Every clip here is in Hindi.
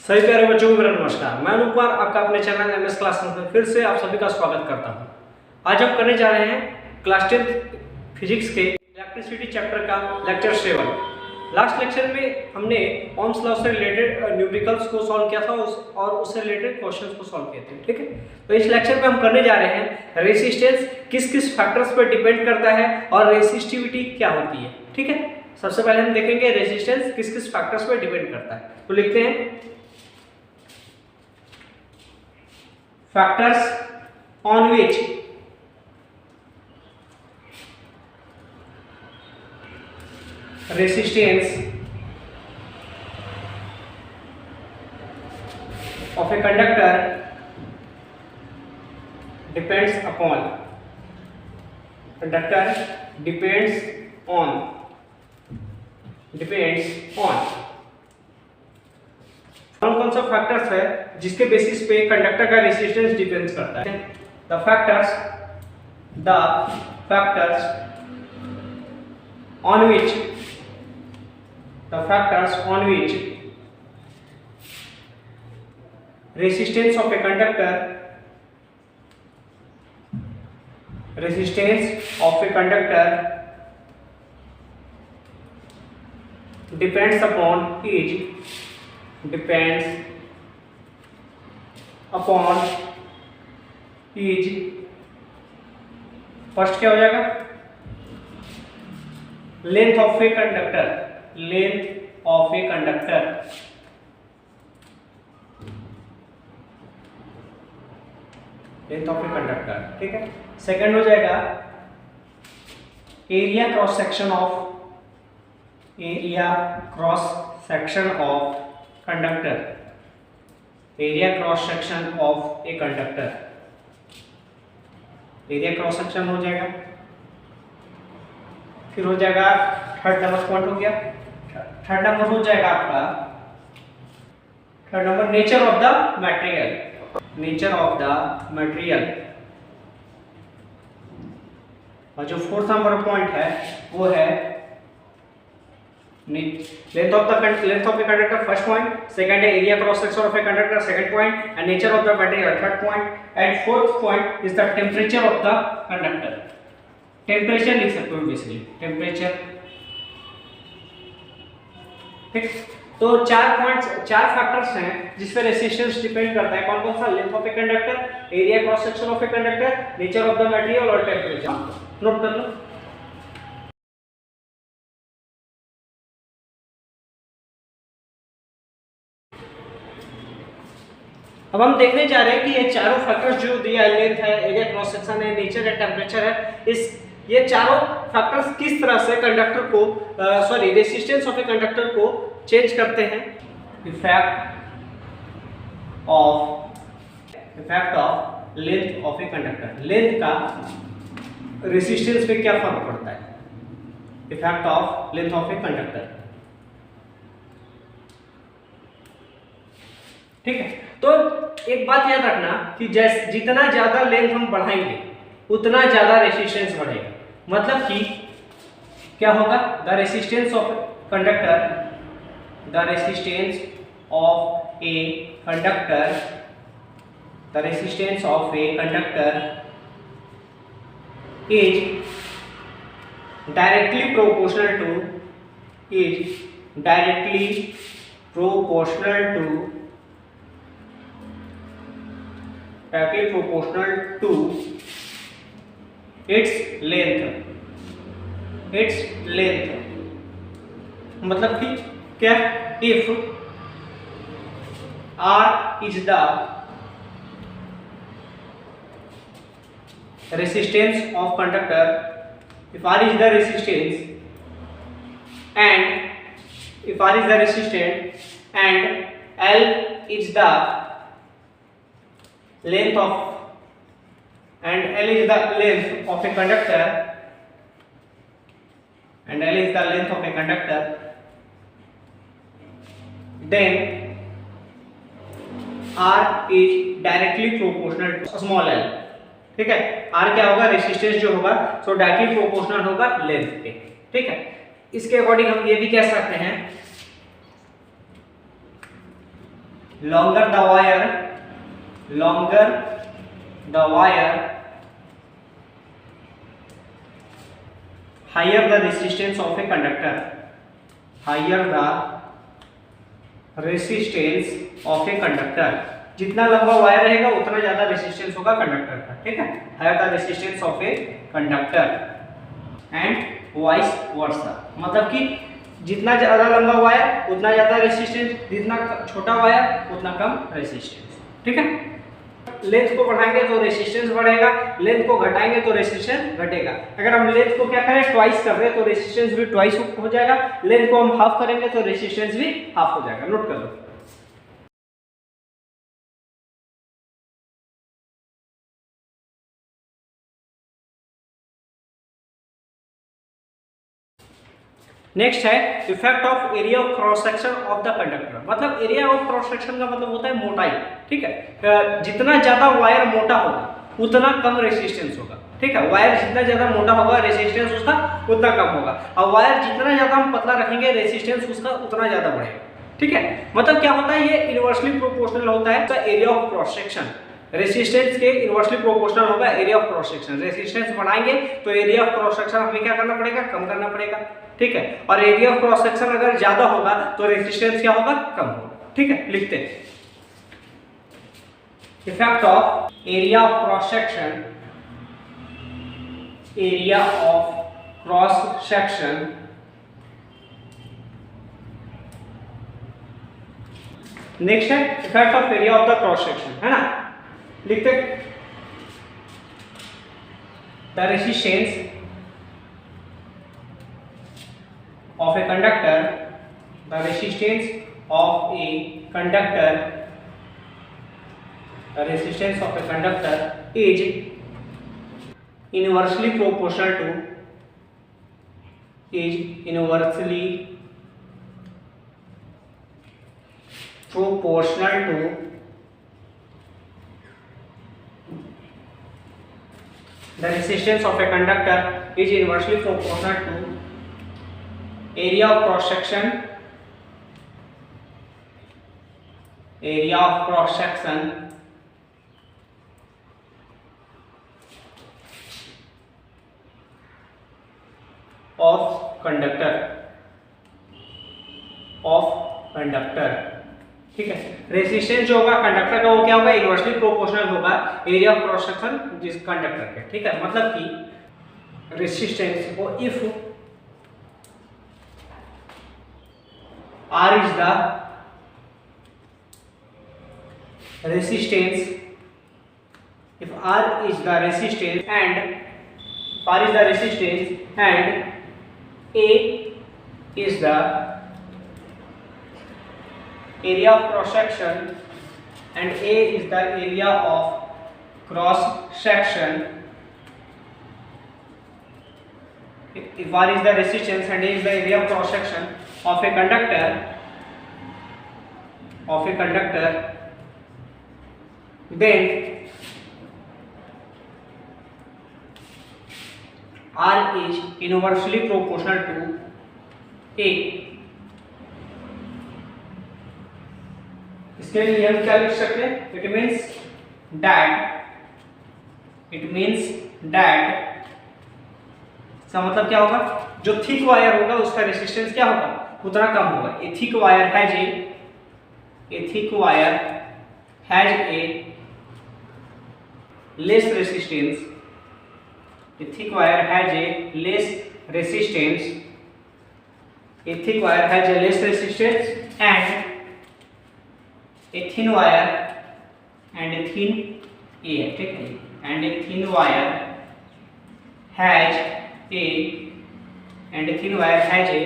सभी प्यारे बच्चों को मेरा नमस्कार। मैं अनुप कुमार आपका अपने चैनल एमएस क्लासरूम में फिर से आप सभी का स्वागत करता हूं। आज हम करने जा रहे हैं क्लास 10 फिजिक्स के इलेक्ट्रिसिटी चैप्टर का लेक्चर 7। लास्ट लेक्चर में हमने ओम्स लॉ से रिलेटेड न्यूमेरिकल्स को सॉल्व किया था और उससे रिलेटेड क्वेश्चंस को सॉल्व किए थे। ठीक है, तो इस लेक्चर में हम करने जा रहे हैं रेजिस्टेंस किस किस फैक्टर्स पर डिपेंड करता है और रेजिस्टिविटी क्या होती है। ठीक है, सबसे पहले हम देखेंगे रेजिस्टेंस किस किस फैक्टर्स पर डिपेंड करता है। तो लिखते हैं factors on which resistance of a conductor depends upon कौन सा फैक्टर्स है जिसके बेसिस पे कंडक्टर का रेजिस्टेंस डिपेंड करता है। The factors on which resistance of a conductor depends upon is first क्या हो जाएगा, लेंथ ऑफ ए कंडक्टर। ठीक है। सेकंड हो जाएगा area cross section of conductor. Area cross section of a conductor, area cross section हो जाएगा। फिर हो जाएगा थर्ड नंबर पॉइंट हो गया। थर्ड नंबर हो जाएगा आपका नेचर ऑफ द मटेरियल। और जो फोर्थ नंबर पॉइंट है वो है length of a conductor, first point. Second है area cross section of a conductor, second point. And nature of the material, third point. And fourth point is the temperature of the conductor. Temperature लिख सकते हो basically, temperature। ठीक, तो चार फैक्टर्स हैं जिस पे रेजिस्टेंस डिपेंड करता है। कौन सा? Length of a conductor, area cross section of a conductor, nature of the material और टेम्परेचर। नोट कर लो। अब हम देखने जा रहे हैं कि ये चारों फैक्टर्स जो दिया है, लेंथ है, एरिया क्रॉस सेक्शन है, नेचर है, टेम्परेचर है, ये चारों फैक्टर्स किस तरह से कंडक्टर को रेजिस्टेंस ऑफ ए कंडक्टर को चेंज करते हैं। Effect of length of a conductor, length का रेजिस्टेंस पे क्या फर्क पड़ता है। Effect of length of a conductor. ठीक है, तो एक बात याद रखना कि जितना ज्यादा लेंथ हम बढ़ाएंगे उतना ज्यादा रेजिस्टेंस बढ़ेगा। मतलब कि क्या होगा, the resistance of a conductor is directly proportional to its length। मतलब कि क्या, if R is the resistance of conductor, if R is the resistance and L is the length of a conductor, then R is directly proportional to small l। ठीक है, R क्या होगा, रेजिस्टेंस जो होगा सो डायरेक्टली प्रोपोर्शनल होगा लेंथ के। ठीक है, इसके अकॉर्डिंग हम ये भी कह सकते हैं longer the wire, higher the resistance of a conductor, higher the resistance of a conductor, जितना लंबा वायर रहेगा उतना ज्यादा रेसिस्टेंस होगा कंडक्टर का, ठीक है, higher the resistance of a conductor and vice versa, मतलब कि जितना ज्यादा लंबा वायर उतना ज्यादा रेसिस्टेंस, जितना छोटा वायर उतना कम रेसिस्टेंस, ठीक है। लेंथ को बढ़ाएंगे तो रेसिस्टेंस बढ़ेगा, लेंथ को घटाएंगे तो रेसिस्टेंस घटेगा। अगर हम लेंथ को क्या करें, ट्वाइस कर रहे हैं तो रेसिस्टेंस भी ट्वाइस हो जाएगा, लेंथ को हम हाफ करेंगे तो रेसिस्टेंस भी हाफ हो जाएगा। नोट कर लो। नेक्स्ट है effect of area of cross section of the conductor, मतलब एरिया ऑफ क्रॉस सेक्शन का मतलब होता है मोटाई, ठीक है। जितना ज्यादा वायर मोटा होगा उतना कम रेसिस्टेंस होगा, ठीक है। वायर जितना ज्यादा मोटा होगा रेसिस्टेंस उसका उतना कम होगा, और वायर जितना ज्यादा हम पतला रखेंगे रेसिस्टेंस उसका उतना ज्यादा बढ़ेगा, ठीक है। मतलब क्या होता है, ये इनवर्सली प्रोपोर्शनल होता है area of cross section, resistance के इनवर्सली प्रोपोर्शनल होगा area of cross section. Resistance बढ़ाएंगे तो एरिया ऑफ क्रॉस सेक्शन हमें क्या करना पड़ेगा, कम करना पड़ेगा, ठीक है। और एरिया ऑफ क्रॉस सेक्शन अगर ज्यादा होगा तो रेसिस्टेंस क्या होगा, कम होगा, ठीक है। लिखते हैं effect of area of cross section, area of cross section next है effect of area of the cross section, है ना। लिखते the resistance of a conductor, the resistance of a conductor, the resistance of a conductor is inversely proportional to the resistance of a conductor is inversely proportional to area of cross section, area of cross section of conductor, ठीक है। रेसिस्टेंस जो होगा कंडक्टर का वो क्या होगा, इनवर्सली प्रोपोर्शनल होगा एरिया ऑफ क्रॉस सेक्शन जिस कंडक्टर के, ठीक है। मतलब कि रेसिस्टेंस को if R is the resistance, if R is the resistance and A is the area of cross section and A is the area of cross section, if R is the resistance and A is the area of cross section of a conductor, then R is inversely proportional to A। इसके लिए हम क्या लिख सकते हैं, it means that इसका मतलब क्या होगा, जो थिक वायर होगा उसका रेसिस्टेंस क्या होगा, उतना कम होगा। ए thick wire has a less resistance, a thick wire has a less resistance, and a thin wire and a thin air, ठीक है, and a thin wire has a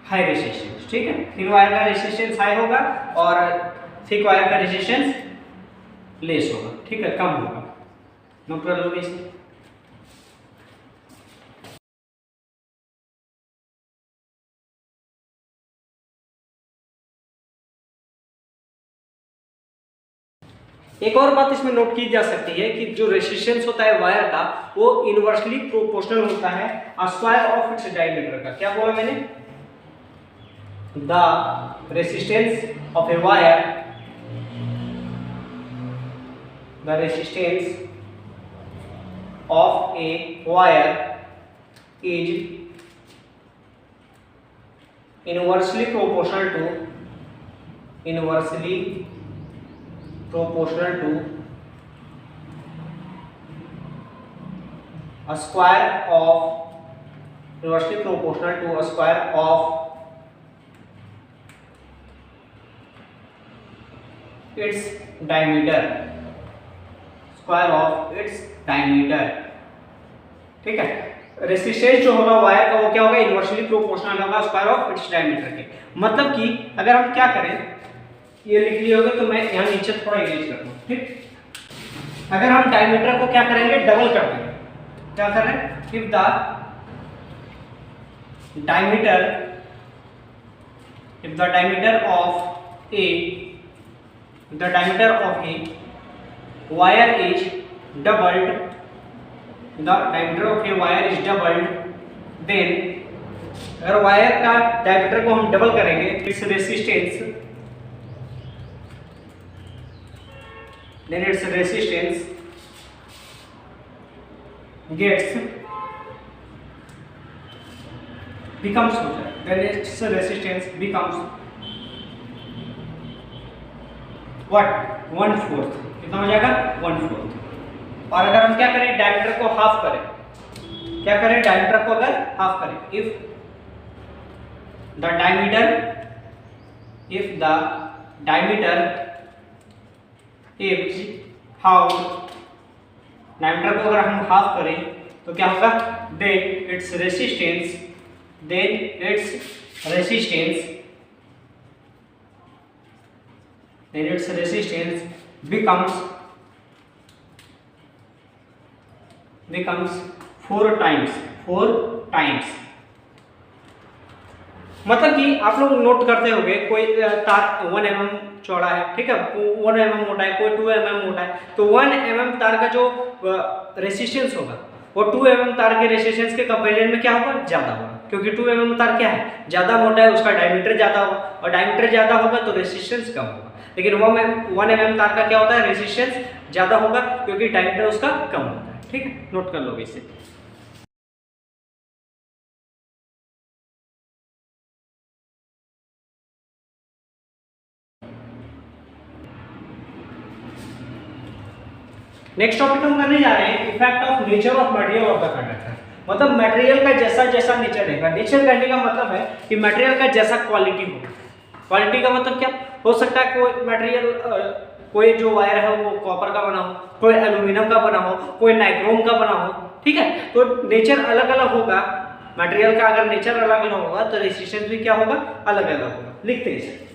high resistance, ठीक है। थिन वायर का रेसिस्टेंस हाई होगा और थिक वायर का रेसिस्टेंस लेस होगा, ठीक है, कम होगा। नोट कर लो इसे। एक और बात इसमें नोट की जा सकती है कि जो रेसिस्टेंस होता है वायर का वो इनवर्सली प्रोपोर्शनल होता है स्क्वायर ऑफ इट्स डायमीटर का। क्या बोला मैंने, the resistance of a wire the resistance of a wire is inversely proportional to a square of its diameter, ठीक है। रेसिस्टेंस जो होगा वायर का वो क्या होगा, इनवर्सली प्रोपोर्शनल होगा स्क्वायर ऑफ इट्स डायमीटर के। मतलब कि अगर हम क्या करें, ये लिख लिया होगा तो मैं यहाँ नीचे थोड़ा इरेज कर दूँ, ठीक। अगर हम डायमीटर को क्या करेंगे, डबल कर देंगे। क्या करें, if the diameter of a wire is doubled, then अगर वायर का डायमीटर को हम डबल करेंगे, its resistance becomes what, 1/4। कितना हो जाएगा, 1/4। और अगर हम क्या करें, डायमीटर को हाफ करें, इफ द डायमीटर डायमीटर को अगर हम हाफ करें तो क्या होगा, then its resistance becomes 4 times। मतलब कि आप लोग नोट करते होंगे, कोई तार 1 mm चौड़ा है, ठीक है, 1 mm मोटा है, कोई 2 mm मोटा है, तो 1 mm तार का जो रेसिस्टेंस होगा वो 2 mm तार के रेसिस्टेंस के कंपैरिजन में क्या होगा, ज्यादा होगा, क्योंकि 2 mm तार क्या है, ज्यादा मोटा है, उसका डायमीटर ज्यादा होगा, और डायमीटर ज्यादा होगा तो रेसिस्टेंस कम होगा। लेकिन 1 mm तार का क्या होता है, रेसिस्टेंस ज्यादा होगा क्योंकि डायमीटर उसका कम होता है, ठीक है, नोट कर लो इसे। नेक्स्ट टॉपिक हम करने जा रहे हैं, effect of nature of material of the conductor. मतलब मटेरियल का जैसा नेचर रहेगा। नेचर कहने का मतलब है कि मटेरियल का जैसा क्वालिटी हो। क्वालिटी का मतलब क्या हो सकता है, कोई मटेरियल, कोई जो वायर है वो कॉपर का बना हो, कोई एल्यूमिनियम का बना हो, कोई नाइक्रोम का बना हो, ठीक है। तो नेचर अलग अलग होगा मटेरियल का। अगर नेचर अलग अलग होगा तो रेसिस्टेंस भी क्या होगा, अलग अलग होगा। लिखते हैं इसे,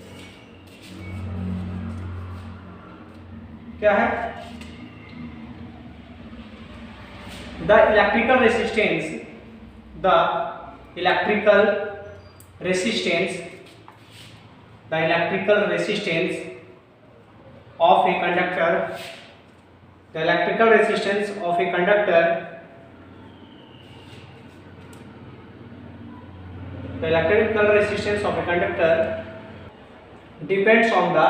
क्या है, the electrical resistance of a conductor depends on the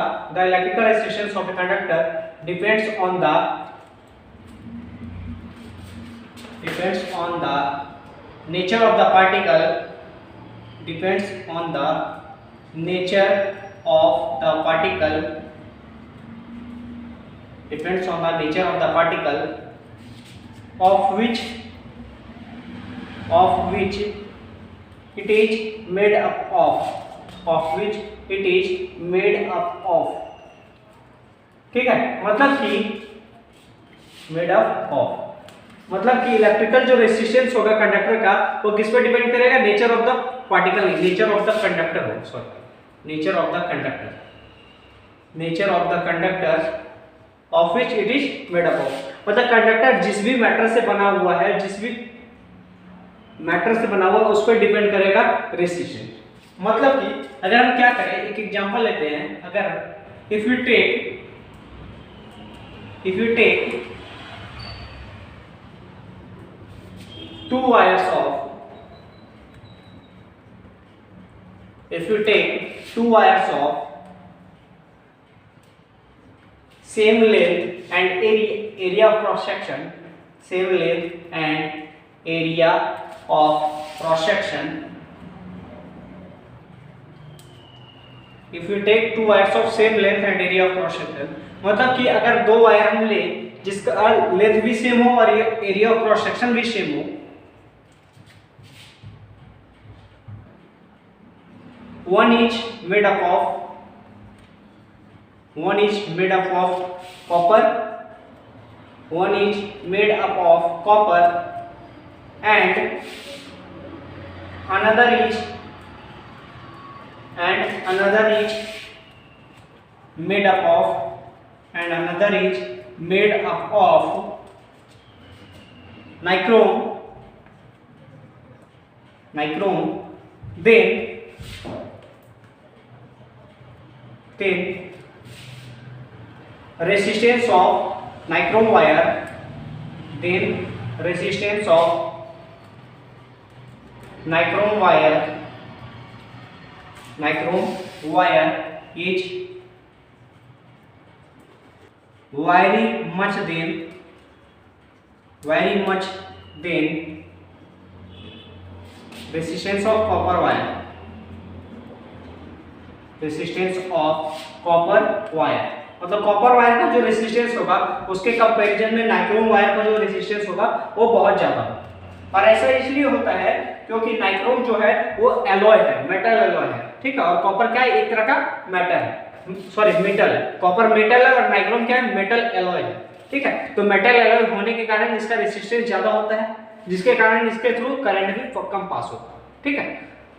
nature of the particle, of which it is made up of, ठीक है। मतलब कि मेड अप ऑफ, मतलब कि इलेक्ट्रिकल जो रेसिस्टेंस होगा कंडक्टर का वो किस पे डिपेंड करेगा, nature of the particle, nature of the conductor of which it is made up of. मतलब कंडक्टर जिस भी मैटर से बना हुआ है, उस पर डिपेंड करेगा रेसिस्टेंस। मतलब कि अगर हम क्या करें, एक एग्जांपल लेते हैं। अगर if you take two wires of same length and area of cross section, same length and area of cross section. If you take two wires of same length and area of cross section, मतलब कि अगर दो वायर हम ले जिसका लेंथ भी सेम हो और एरिया ऑफ क्रॉस सेक्शन भी सेम हो, one is made up of copper, one is made up of copper and another is made up of nichrome. Then resistance of nichrome wire is very much than resistance of copper wire. मतलब कॉपर वायर का जो रेसिस्टेंस होगा उसके कंपैरिजन में नाइक्रोम वायर का जो रेसिस्टेंस होगा वो बहुत ज्यादा होगा। और ऐसा इसलिए होता है क्योंकि नाइक्रोम जो है वो एलॉय है, मेटल एलॉय है, ठीक है, और कॉपर क्या है, एक तरह का मेटल है, सॉरी मेटल है। कॉपर मेटल है और नाइक्रोम क्या है, मेटल एलॉय है, ठीक है। तो मेटल एलॉय होने के कारण इसका रेसिस्टेंस ज्यादा होता है, जिसके कारण इसके थ्रू करंट भी कम पास होता है, ठीक है।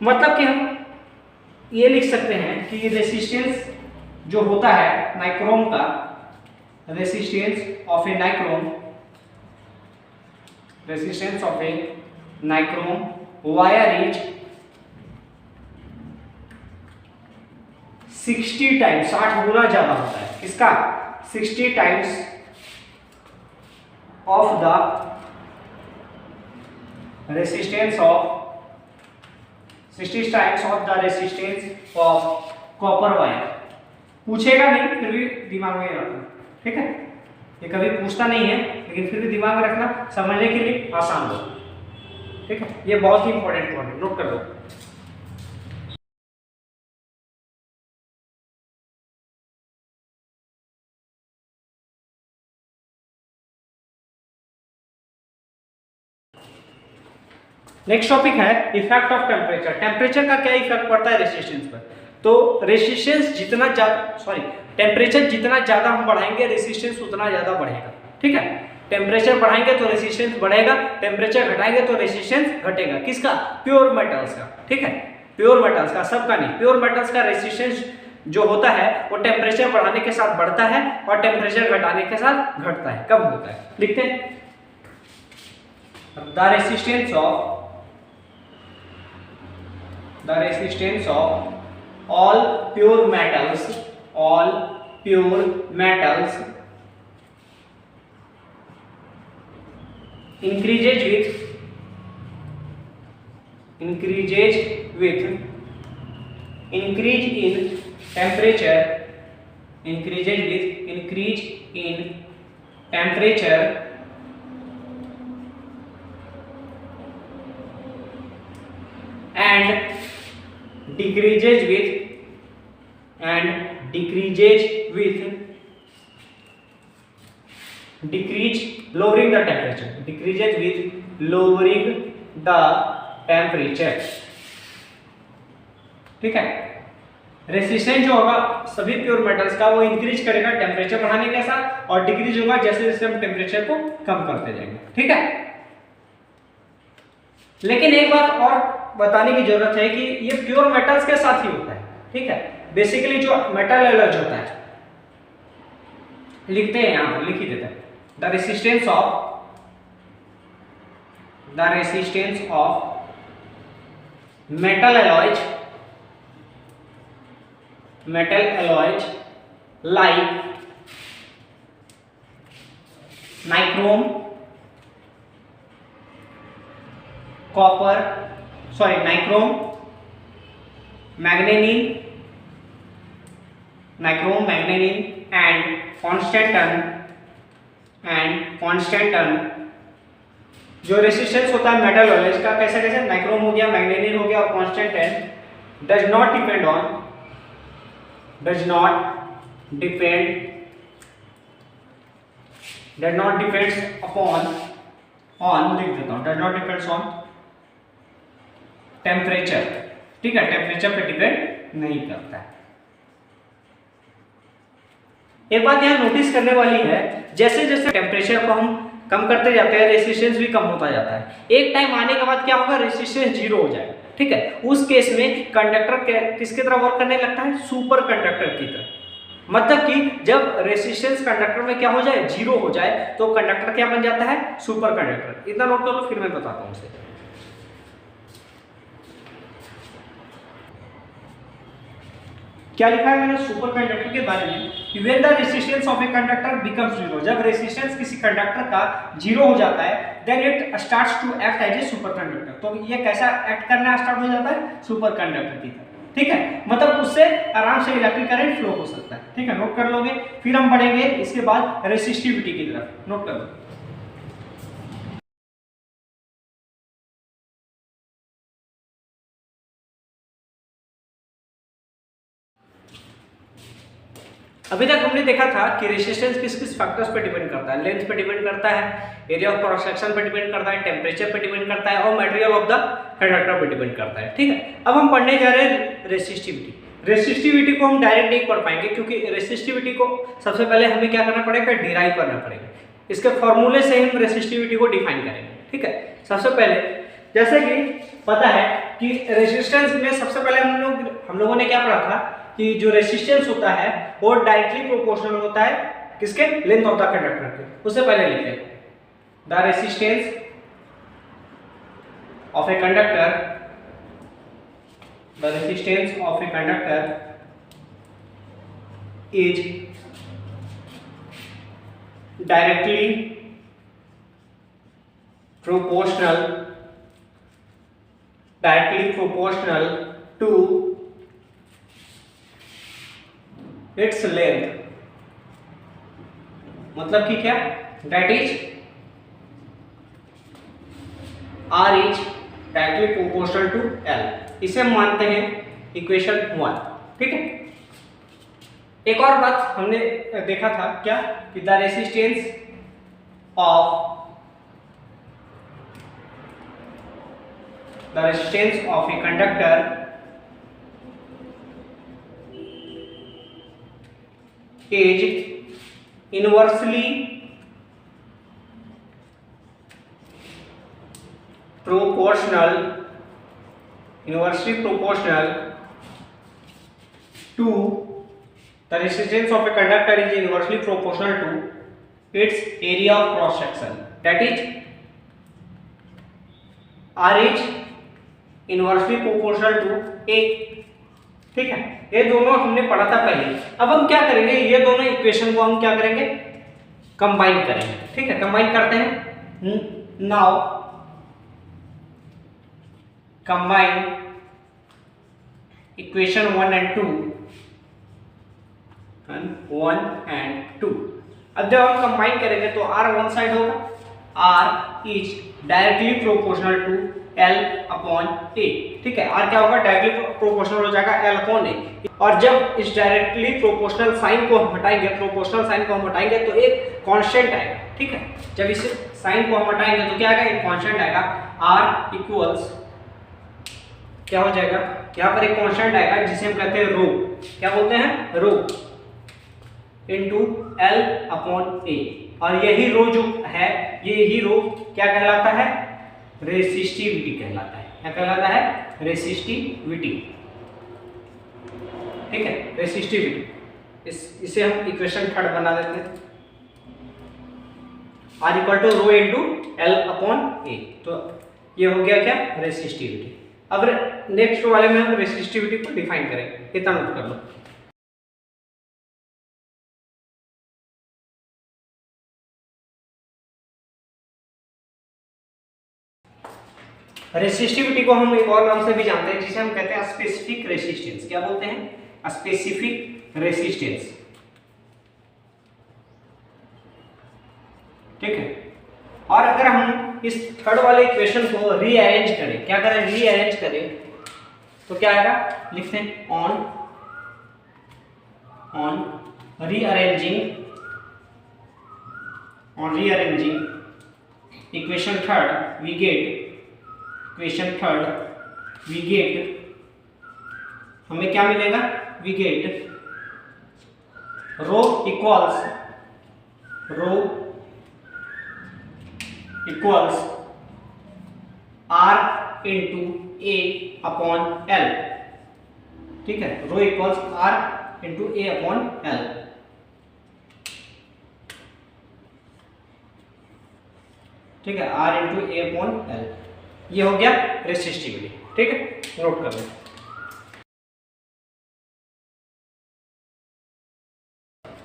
मतलब कि हम ये लिख सकते हैं कि रेसिस्टेंस जो होता है नाइक्रोम का, resistance of A nichrome wire is 60 times, 60 गुना ज्यादा होता है। किसका? 60 times of the resistance of copper wire. पूछेगा नहीं, फिर भी दिमाग में रखना, ठीक है। ये कभी पूछता नहीं है, लेकिन फिर भी दिमाग में रखना, समझने के लिए आसान हो, ठीक है। ये बहुत ही इंपॉर्टेंट पॉइंट है, नोट कर लो। नेक्स्ट टॉपिक है इफेक्ट ऑफ टेम्परेचर। टेम्परेचर का क्या इफेक्ट पड़ता है रेसिस्टेंस पर? तो रेसिस्टेंस जितना ज्यादा, टेम्परेचर जितना ज्यादा हम बढ़ाएंगे रेसिस्टेंस उतना ज्यादा बढ़ेगा, ठीक है। टेम्परेचर बढ़ाएंगे तो रेसिस्टेंस बढ़ेगा, टेम्परेचर घटाएंगे तो रेसिस्टेंस घटेगा। किसका? प्योर मेटल्स का, ठीक है, प्योर मेटल्स का, सबका नहीं। प्योर मेटल्स का रेसिस्टेंस जो होता है वो टेम्परेचर बढ़ाने के साथ बढ़ता है और टेम्परेचर घटाने के साथ घटता है, कम होता है। लिखते हैं the resistance of all pure metals increases with increase in temperature and decreases with lowering the temperature, ठीक है। रेसिस्टेंस जो होगा सभी प्योर मेटल्स का वो इंक्रीज करेगा टेम्परेचर बढ़ाने के साथ, और डिक्रीज होगा जैसे जैसे हम टेम्परेचर को कम करते जाएंगे, ठीक है। लेकिन एक बात और बताने की जरूरत है कि ये प्योर मेटल्स के साथ ही होता है, ठीक है। बेसिकली जो मेटल एलॉय होता है, लिखते हैं यहां पर, लिख ही देते हैं the resistance of metal alloys like nichrome, manganese and constantan and constant term. जो रेसिस्टेंस होता है मेटल वाला, इसका कैसे कैसे नाइक्रोम हो गया, मैग्नेनियम हो गया और constant term does not depend upon लिख देता हूं, does not depends on temperature. ठीक है, टेम्परेचर पे डिपेंड नहीं करता है। एक बात यहां नोटिस करने वाली है, जैसे जैसे टेम्परेचर को हम कम करते जाते हैं रेसिस्टेंस भी कम होता जाता है। एक टाइम आने के बाद क्या होगा, रेसिस्टेंस जीरो हो जाएगा। ठीक है, उस केस में कंडक्टर किसकी तरह वर्क करने लगता है, सुपर कंडक्टर की तरह। मतलब कि जब रेसिस्टेंस कंडक्टर में क्या हो जाए, जीरो हो जाए, तो कंडक्टर क्या बन जाता है, सुपर कंडक्टर। इतना नोट कर लो, फिर मैं बताता हूं उसे। क्या लिखा है मैंने सुपर कंडक्टर के बारे में, when the resistance of a conductor becomes zero, जब रेसिस्टेंस किसी कंडक्टर का जीरो हो जाता है, then it starts to act as a superconductor. तो ये कैसा एक्ट करना स्टार्ट हो जाता है, सुपर कंडक्टर की तरह। ठीक है, मतलब उससे आराम से इलेक्ट्रिक करंट फ्लो हो सकता है। ठीक है, नोट कर लोगे। फिर हम बढ़ेंगे इसके बाद रेसिस्टिविटी की तरफ, नोट कर लो। अभी तक हमने देखा था कि रेजिस्टेंस किस किस फैक्टर्स पे डिपेंड करता है, लेंथ पे डिपेंड करता है, एरिया ऑफ क्रॉस सेक्शन पे डिपेंड करता है, टेम्परेचर पे डिपेंड करता है और मटेरियल ऑफ द कंडक्टर पे डिपेंड करता है। ठीक है, अब हम पढ़ने जा रहे हैं रेसिस्टिविटी। रेसिस्टिविटी को हम डायरेक्ट नहीं पढ़ पाएंगे, क्योंकि रेसिस्टिविटी को सबसे पहले हमें क्या करना पड़ेगा, डिराइव करना पड़ेगा। इसके फॉर्मूले से हम रेसिस्टिविटी को डिफाइन करेंगे। ठीक है, सबसे पहले जैसे कि पता है कि रेजिस्टेंस में सबसे पहले हम लोगों ने क्या पढ़ा था कि जो रेजिस्टेंस होता है वो डायरेक्टली प्रोपोर्शनल होता है किसके, लेंथ ऑफ द कंडक्टर के। उससे पहले लिखते हैं the resistance of a conductor, the resistance of a conductor is directly proportional to its length। मतलब कि क्या, that is R is directly proportional to L। इसे हम मानते हैं इक्वेशन 1। ठीक है, एक और बात हमने देखा था क्या, कि the resistance of a conductor is inversely proportional to the resistance of a conductor is inversely proportional to its area of cross section, that is R is inversely proportional to A. ठीक है, ये दोनों हमने पढ़ा था पहले। अब हम क्या करेंगे, ये दोनों इक्वेशन को हम क्या करेंगे, कंबाइन करेंगे। ठीक है, कंबाइन करते हैं। नाउ कंबाइन इक्वेशन 1 and 2 अब जब हम कंबाइन करेंगे तो R वन साइड होगा, R is directly proportional to L upon A। ठीक है, R क्या होगा, डायरेक्टली प्रोपोर्शनल हो जाएगा L अपॉन A। और जब इस डायरेक्टली प्रोपोर्शनल साइन को हम हटाएंगे, तो एक कांस्टेंट आएगा। ठीक है, जब इस साइन को हम हटाएंगे तो क्या आएगा, एक कांस्टेंट आएगा। R इक्वल्स क्या हो जाएगा, यहाँ पर एक कांस्टेंट आएगा जिसे हम कहते हैं रो। क्या बोलते हैं, रो इनटू L अपॉन A। और यही रो जो है, यही रो क्या कहलाता है, रेसिस्टिविटी कहलाता है। क्या कहलाता है, रेसिस्टिविटी। ठीक है, रेसिस्टिविटी। इसे हम इक्वेशन 3 बना देते हैं, R equal to rho into L upon A। तो ये हो गया क्या, रेसिस्टिविटी। अब नेक्स्ट वाले में हम रेसिस्टिविटी को डिफाइन करेंगे, इतना नोट कर लो। रेसिस्टिविटी को हम एक और नाम से भी जानते हैं, जिसे हम कहते हैं स्पेसिफिक रेसिस्टेंस। क्या बोलते हैं, स्पेसिफिक रेसिस्टेंस। ठीक है। और अगर हम इस थर्ड वाले इक्वेशन को रीअरेंज करें, क्या करें, रीअरेंज करें, तो क्या आएगा, लिखते हैं on rearranging equation third we get हमें क्या मिलेगा, we get rho equals R into A upon L, ठीक है, rho equals R into A upon L, ठीक है, R into A upon L, ये हो गया रेसिस्टिविटी, ठीक है, नोट कर लें।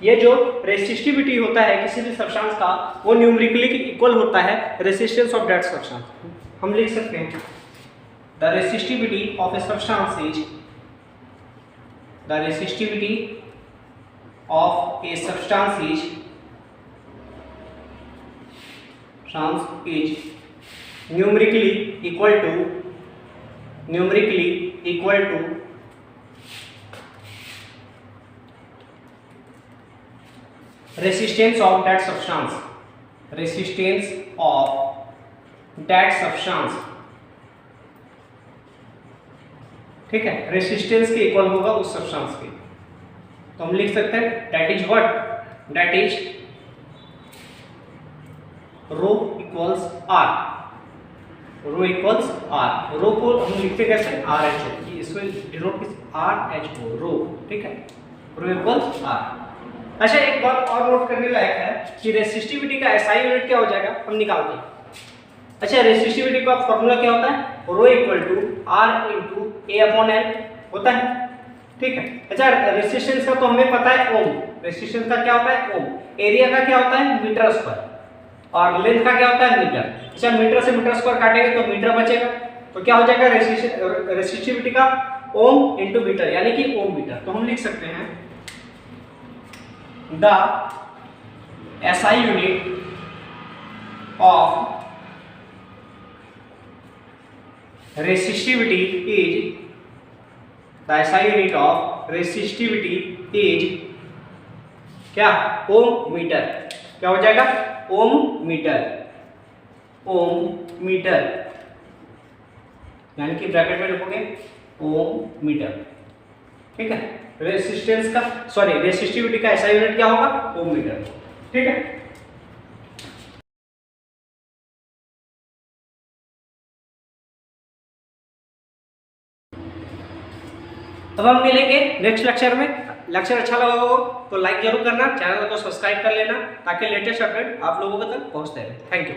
ये जो रेसिस्टिविटी होता है किसी भी सब्सटेंस का, वो न्यूमेरिकली इक्वल होता है रेसिस्टेंस ऑफ दैट सब्सटेंस। हम लिख सकते हैं the resistivity of a substance is numerically equal to resistance of that substance, ठीक है, रेसिस्टेंस के इक्वल होगा उस सब्सटेंस के। तो हम लिख सकते हैं that is rho equals R, rho को हम लिखते कैसे, RH, इसमें डिनोट RHO, रो, ठीक है, रो इक्वल्स R। अच्छा, एक बात और नोट करने लायक है कि रेसिस्टिविटी का SI यूनिट क्या हो जाएगा, हम निकालते हैं। अच्छा, रेसिस्टिविटी का फॉर्मूला क्या होता है, rho equal to R into A upon L होता है, ठीक है। अच्छा, रेसिस्टेंस का तो हमें पता है ओम, रेसिस्टेंस का क्या होता है ओम, एरिया का क्या होता है मीटर स्क्वायर, और लेंथ का क्या होता है मीटर। अच्छा, मीटर से मीटर स्क्वायर काटेंगे तो मीटर बचेगा, तो क्या हो जाएगा रेसिस्टिविटी का ओम इंटू मीटर, यानी कि ओम मीटर। तो हम लिख सकते हैं the SI unit of resistivity is क्या, ओम मीटर, क्या हो जाएगा ओम मीटर, यानी कि ब्रैकेट में लिखोगे ओम मीटर, ठीक है। रेसिस्टिविटी का SI यूनिट क्या होगा, ओम मीटर, ठीक है। अब हम मिलेंगे नेक्स्ट लेक्चर में। लेक्चर अच्छा लगा हो तो लाइक जरूर करना, चैनल को सब्सक्राइब कर लेना, ताकि लेटेस्ट अपडेट आप लोगों तक पहुंचते रहे। Thank you.